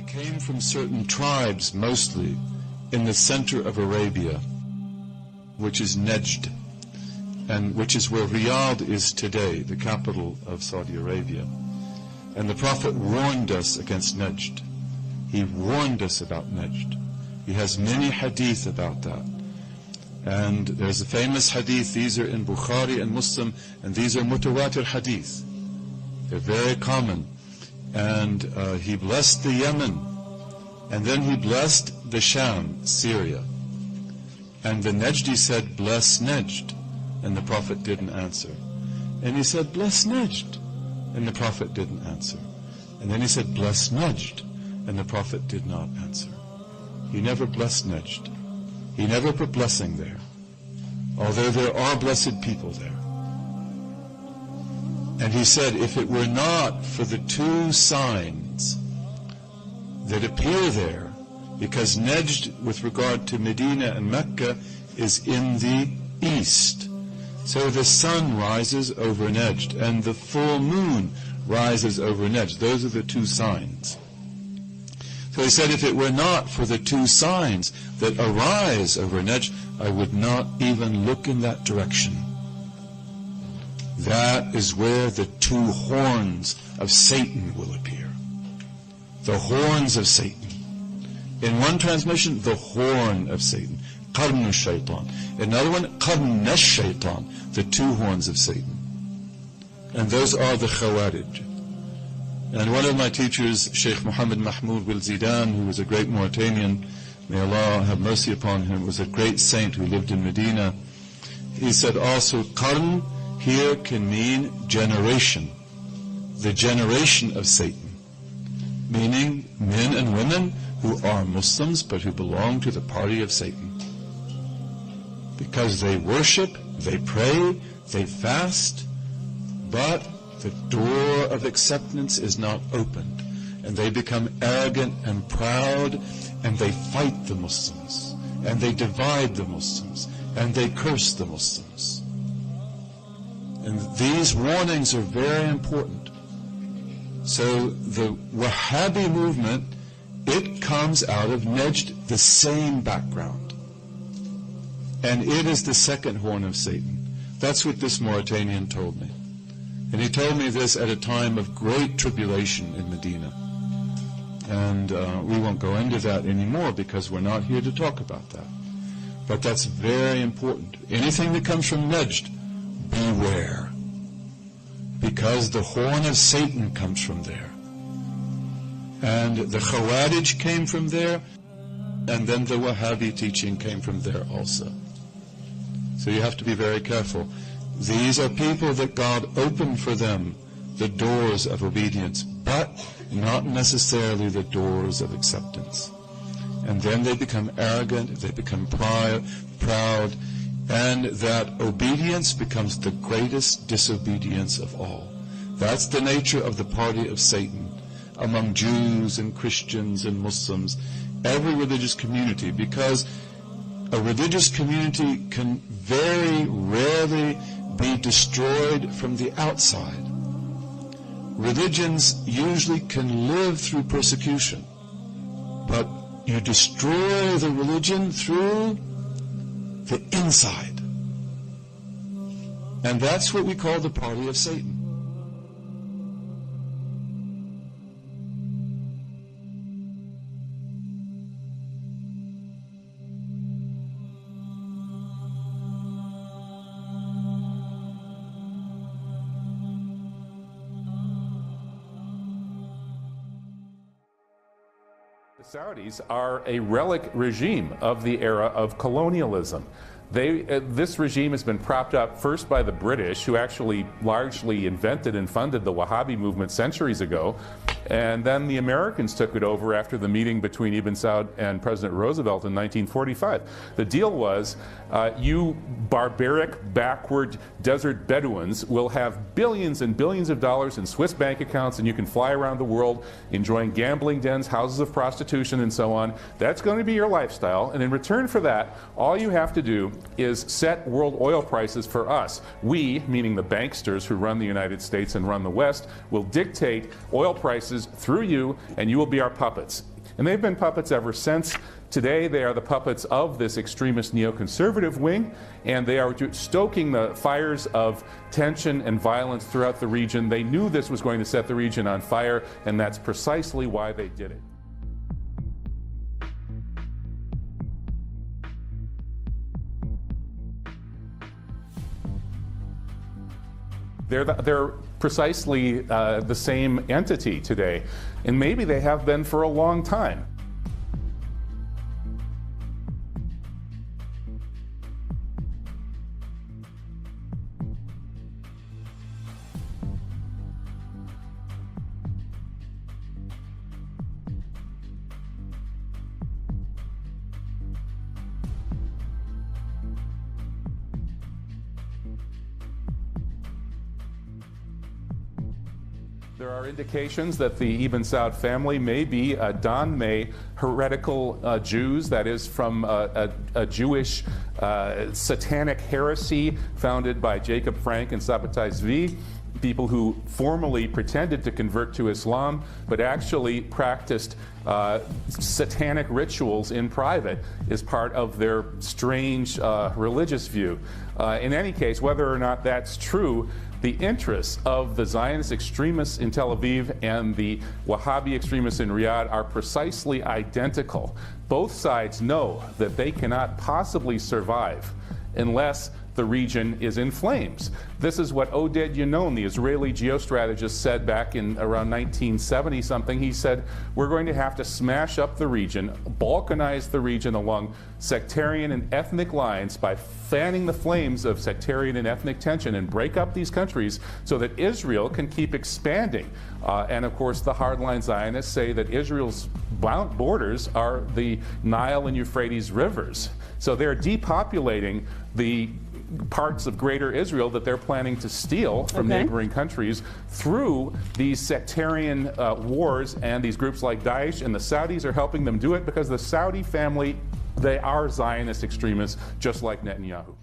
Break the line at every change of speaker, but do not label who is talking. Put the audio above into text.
came from certain tribes, mostly in the center of Arabia, which is Najd, and which is where Riyadh is today, the capital of Saudi Arabia. And the Prophet warned us against Najd. He warned us about Najd. He has many hadith about that. And there's a famous hadith, these are in Bukhari and Muslim, and these are mutawatir hadith. They're very common. And he blessed the Yemen, and then he blessed the Sham, Syria. And the Najdi said, bless Najd, and the Prophet didn't answer. And he said, bless Najd, and the Prophet didn't answer. And then he said, bless Najd, and the Prophet did not answer. He never blessed Najd. He never put blessing there, although there are blessed people there. And he said, if it were not for the two signs that appear there, because Najd, with regard to Medina and Mecca, is in the east. So the sun rises over Najd, and the full moon rises over Najd. Those are the two signs. So he said, if it were not for the two signs that arise over Najd, I would not even look in that direction. That is where the two horns of Satan will appear. The horns of Satan. In one transmission, the horn of Satan. Qarnu shaitan. In another one, qarna shaitan. The two horns of Satan. And those are the Khawarij. And one of my teachers, Sheikh Muhammad Mahmoud Wil Zidan, who was a great Mauritanian, may Allah have mercy upon him, was a great saint who lived in Medina. He said also, Qarn here can mean generation. The generation of Satan. Meaning men and women who are Muslims but who belong to the party of Satan. Because they worship, they pray, they fast, but the door of acceptance is not opened. And they become arrogant and proud, and they fight the Muslims, and they divide the Muslims, and they curse the Muslims. And these warnings are very important. So the Wahhabi movement, it comes out of Najd, the same background. And it is the second horn of Satan. That's what this Mauritanian told me. And he told me this at a time of great tribulation in Medina. And we won't go into that anymore because we're not here to talk about that. But that's very important. Anything that comes from Najd, beware. Because the horn of Satan comes from there. And the Khawarij came from there, and then the Wahhabi teaching came from there also. So you have to be very careful. These are people that God opened for them the doors of obedience, but not necessarily the doors of acceptance. And then they become arrogant, they become proud, and that obedience becomes the greatest disobedience of all. That's the nature of the party of Satan among Jews and Christians and Muslims, every religious community, because a religious community can very rarely be destroyed from the outside. Religions usually can live through persecution, but you destroy the religion through the inside. And that's what we call the party of Satan.
The Saudis are a relic regime of the era of colonialism. This regime has been propped up first by the British, who actually largely invented and funded the Wahhabi movement centuries ago, and then the Americans took it over after the meeting between Ibn Saud and President Roosevelt in 1945. The deal was, you barbaric, backward desert Bedouins will have billions and billions of dollars in Swiss bank accounts, and you can fly around the world enjoying gambling dens, houses of prostitution, and so on. That's going to be your lifestyle, and in return for that, all you have to do is set world oil prices for us. We, meaning the banksters who run the United States and run the West, will dictate oil prices through you, and you will be our puppets. And they've been puppets ever since. Today, they are the puppets of this extremist neoconservative wing, and they are stoking the fires of tension and violence throughout the region. They knew this was going to set the region on fire, and that's precisely why they did it. They're precisely the same entity today, and maybe they have been for a long time. There are indications that the Ibn Saud family may be Don May heretical Jews, that is from a Jewish satanic heresy founded by Jacob Frank and Sabbatai Zvi, people who formally pretended to convert to Islam but actually practiced satanic rituals in private as part of their strange religious view. In any case, whether or not that's true, the interests of the Zionist extremists in Tel Aviv and the Wahhabi extremists in Riyadh are precisely identical. Both sides know that they cannot possibly survive unless the region is in flames. This is what Oded Yinon, the Israeli geostrategist, said back in around 1970-something. He said, we're going to have to smash up the region, balkanize the region along sectarian and ethnic lines by fanning the flames of sectarian and ethnic tension and break up these countries so that Israel can keep expanding. And of course, the hardline Zionists say that Israel's borders are the Nile and Euphrates rivers. So they're depopulating the parts of greater Israel that they're planning to steal from neighboring countries through these sectarian wars and these groups like Daesh, and the Saudis are helping them do it because the Saudi family, they are Zionist extremists just like Netanyahu.